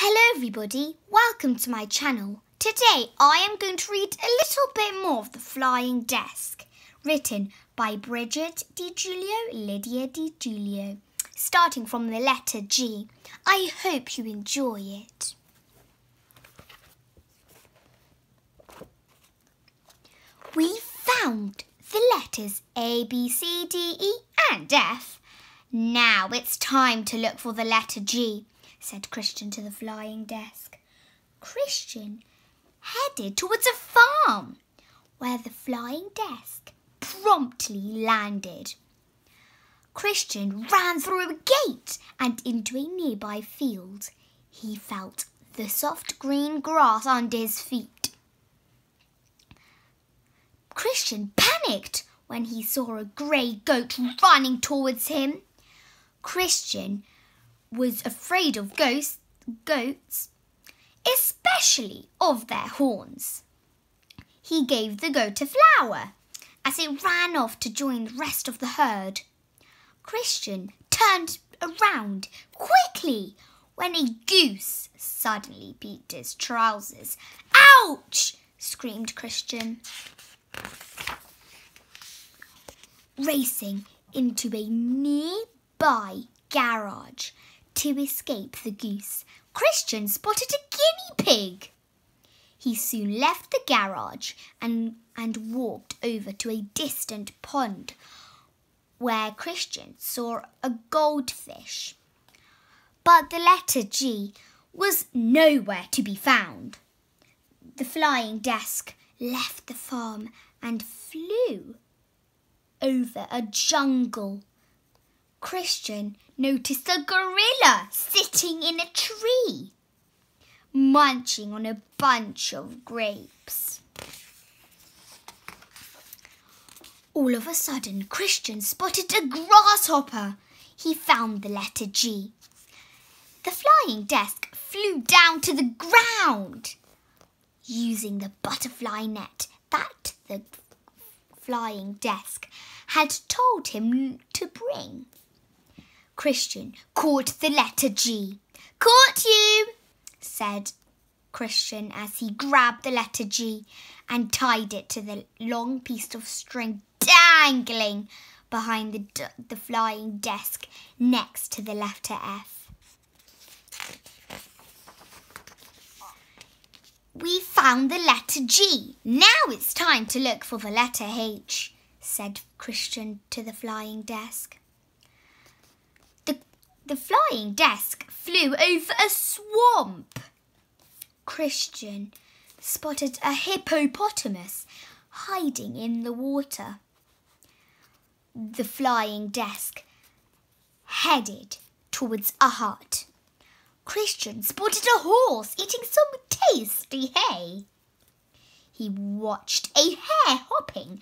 Hello everybody, welcome to my channel. Today I am going to read a little bit more of The Flying Desk, written by Bridget Lydia Di Giulio, starting from the letter G. I hope you enjoy it. We found the letters A, B, C, D, E and F. Now it's time to look for the letter G, said Christian to the flying desk. Christian headed towards a farm where the flying desk promptly landed. Christian ran through a gate and into a nearby field. He felt the soft green grass under his feet. Christian panicked when he saw a grey goat running towards him. Christian was afraid of goats, especially of their horns. He gave the goat a flower as it ran off to join the rest of the herd. Christian turned around quickly when a goose suddenly peeked his trousers. Ouch! Screamed Christian, racing into a nearby garage. To escape the goose, Christian spotted a guinea pig. He soon left the garage and walked over to a distant pond where Christian saw a goldfish. But the letter G was nowhere to be found. The flying desk left the farm and flew over a jungle. Christian noticed a gorilla sitting in a tree, munching on a bunch of grapes. All of a sudden, Christian spotted a grasshopper. He found the letter G. The flying desk flew down to the ground, using the butterfly net that the flying desk had told him to bring. Christian caught the letter G. Caught you, said Christian as he grabbed the letter G and tied it to the long piece of string dangling behind the flying desk next to the letter F. We found the letter G. Now it's time to look for the letter H, said Christian to the flying desk. The flying desk flew over a swamp. Christian spotted a hippopotamus hiding in the water. The flying desk headed towards a hut. Christian spotted a horse eating some tasty hay. He watched a hare hopping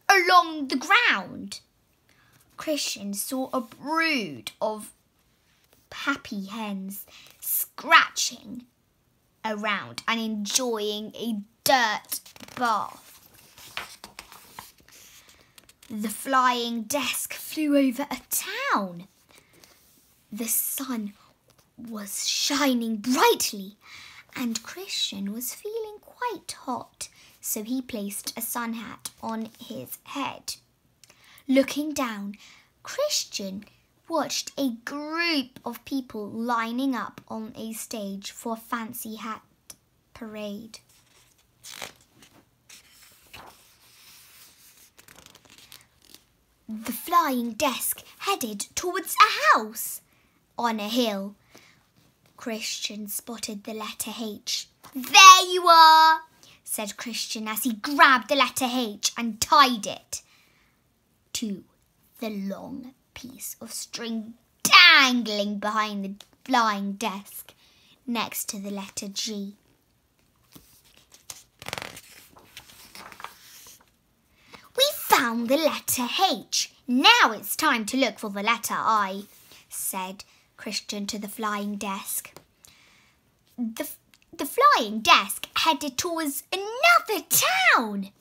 along the ground. Christian saw a brood of happy hens scratching around and enjoying a dirt bath. The flying desk flew over a town. The sun was shining brightly and Christian was feeling quite hot, so he placed a sun hat on his head. Looking down, Christian watched a group of people lining up on a stage for a fancy hat parade. The flying desk headed towards a house on a hill. Christian spotted the letter H. There you are, said Christian as he grabbed the letter H and tied it to the long piece of string dangling behind the flying desk next to the letter G. We found the letter H. Now it's time to look for the letter I, said Christian to the flying desk. The flying desk headed towards another town.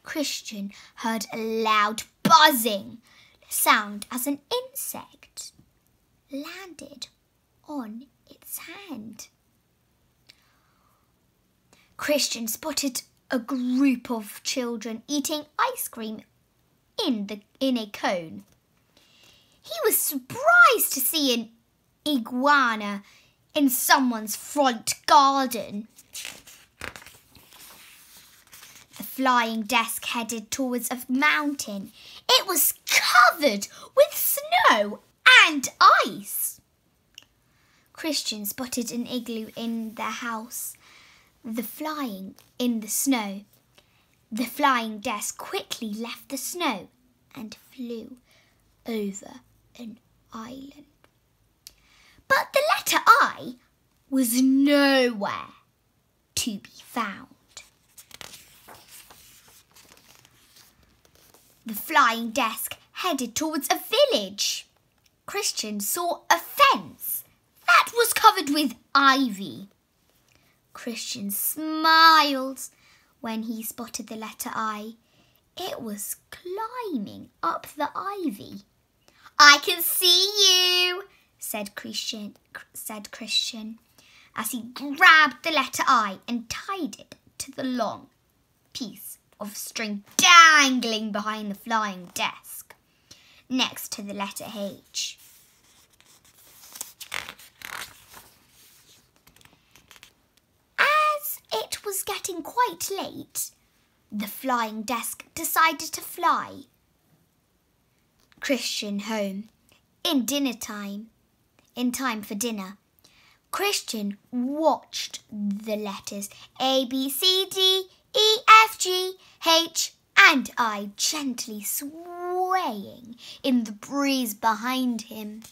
Christian heard a loud buzzing sound as an insect landed on its its hand. Christian spotted a group of children eating ice cream in a cone. He was surprised to see an iguana in someone's front garden. The flying desk headed towards a mountain. It was covered with snow and ice. Christian spotted an igloo in their house. In the snow. The flying desk quickly left the snow and flew over an island. But the letter I was nowhere to be found. The flying desk headed towards a village. Christian saw a fence that was covered with ivy. Christian smiled when he spotted the letter I. It was climbing up the ivy. "I can see you," said Christian as he grabbed the letter I and tied it to the long piece of string dangling behind the flying desk next to the letter H. As it was getting quite late, the flying desk decided to fly Christian home in time for dinner. Christian watched the letters A, B, C, D, E, F, G, H and I gently swaying in the breeze behind him.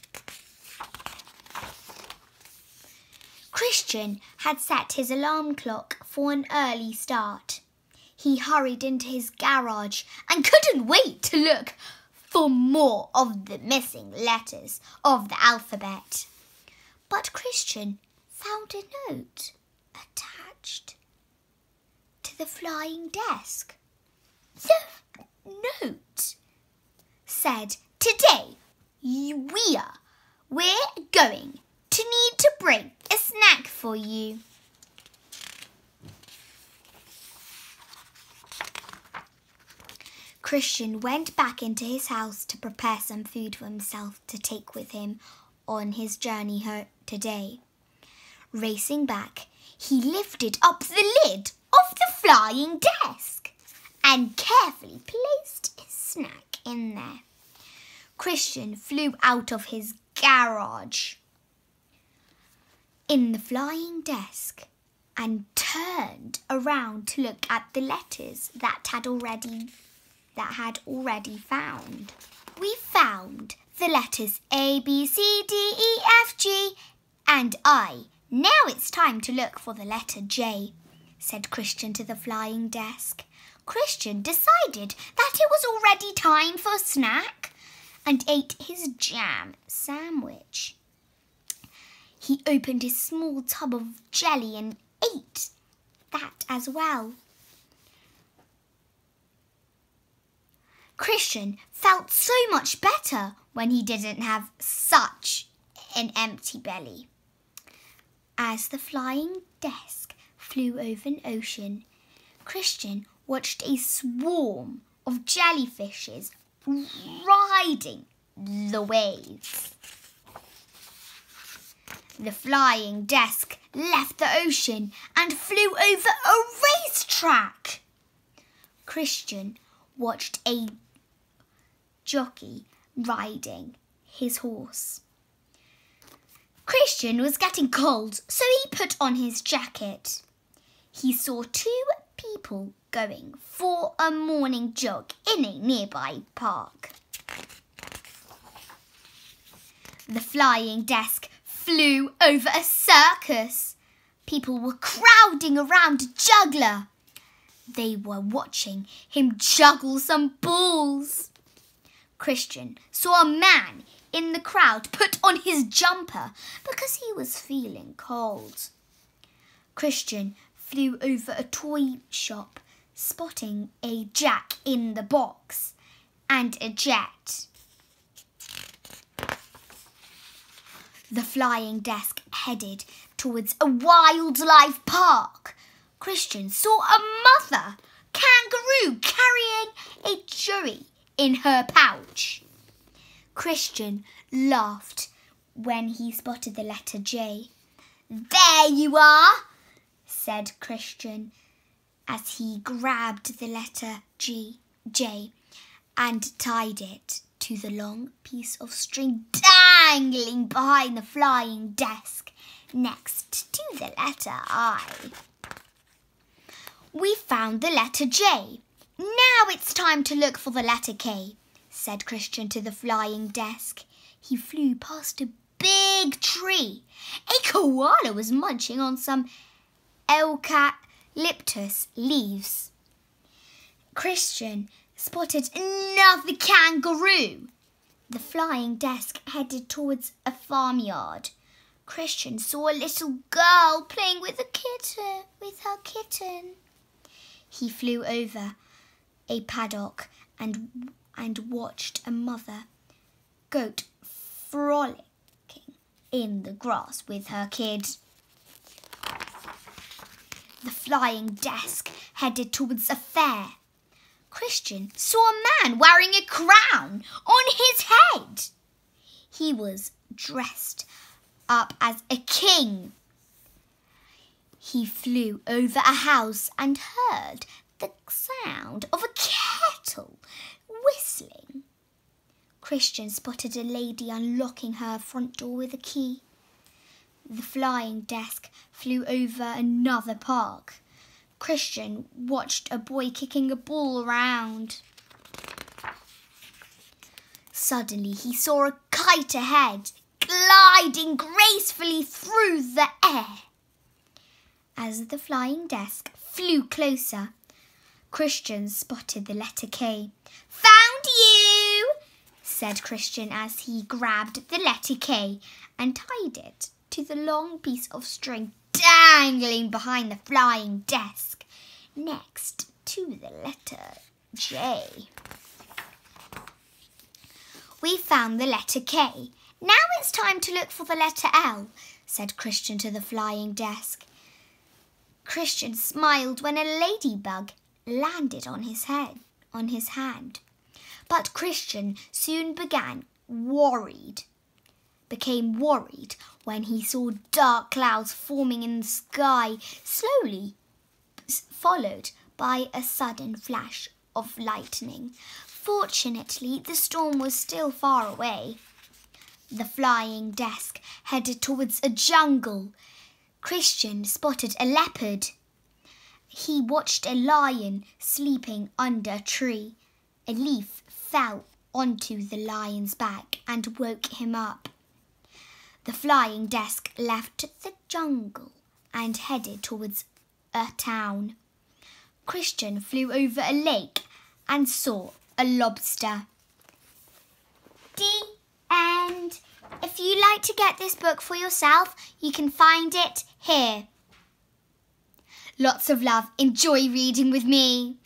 Christian had set his alarm clock for an early start. He hurried into his garage and couldn't wait to look for more of the missing letters of the alphabet. But Christian found a note attached to the flying desk. The note said, "Today we're going to need to bring a snack for you." Christian went back into his house to prepare some food for himself to take with him on his journey today. Racing back, he lifted up the lid of the flying desk and carefully placed his snack in there. Christian flew out of his garage in the flying desk and turned around to look at the letters that had already found. We found the letters A, B, C, D, E, F, G and I. Now it's time to look for the letter J, said Christian to the flying desk. Christian decided that it was already time for a snack and ate his jam sandwich. He opened his small tub of jelly and ate that as well. Christian felt so much better when he didn't have such an empty belly. As the flying desk flew over an ocean, Christian watched a swarm of jellyfishes riding the waves. The flying desk left the ocean and flew over a racetrack. Christian watched a jockey riding his horse. Christian was getting cold, so he put on his jacket. He saw two people going for a morning jog in a nearby park. The flying desk flew over a circus. People were crowding around a juggler. They were watching him juggle some balls. Christian saw a man in the crowd put on his jumper because he was feeling cold. Christian flew over a toy shop, spotting a Jack in the Box and a jet. The flying desk headed towards a wildlife park. Christian saw a mother kangaroo carrying a jury in her pouch. Christian laughed when he spotted the letter J. "There you are," said Christian as he grabbed the letter J and tied it to the long piece of string dangling behind the flying desk next to the letter I. "We found the letter J. Now it's time to look for the letter K," said Christian to the flying desk. He flew past a big tree. A koala was munching on some eucalyptus leaves. Christian spotted another kangaroo. The flying desk headed towards a farmyard. Christian saw a little girl playing with her kitten. He flew over a paddock and watched a mother goat frolicking in the grass with her kid. The flying desk headed towards a fair. Christian saw a man wearing a crown on his head. He was dressed up as a king. He flew over a house and heard the sound of a kettle whistling. Christian spotted a lady unlocking her front door with a key. The flying desk flew over another park. Christian watched a boy kicking a ball around. Suddenly he saw a kite ahead, gliding gracefully through the air. As the flying desk flew closer, Christian spotted the letter K. "Found you!" said Christian as he grabbed the letter K and tied it to the long piece of string dangling behind the flying desk next to the letter J. "We found the letter K. Now it's time to look for the letter L," said Christian to the flying desk. Christian smiled when a ladybug landed on his hand. But Christian soon became worried when he saw dark clouds forming in the sky, slowly followed by a sudden flash of lightning. Fortunately, the storm was still far away. The flying desk headed towards a jungle. Christian spotted a leopard. He watched a lion sleeping under a tree. A leaf fell onto the lion's back and woke him up. The flying desk left the jungle and headed towards a town. Christian flew over a lake and saw a lobster. The end. If you'd like to get this book for yourself, you can find it here. Lots of love. Enjoy reading with me.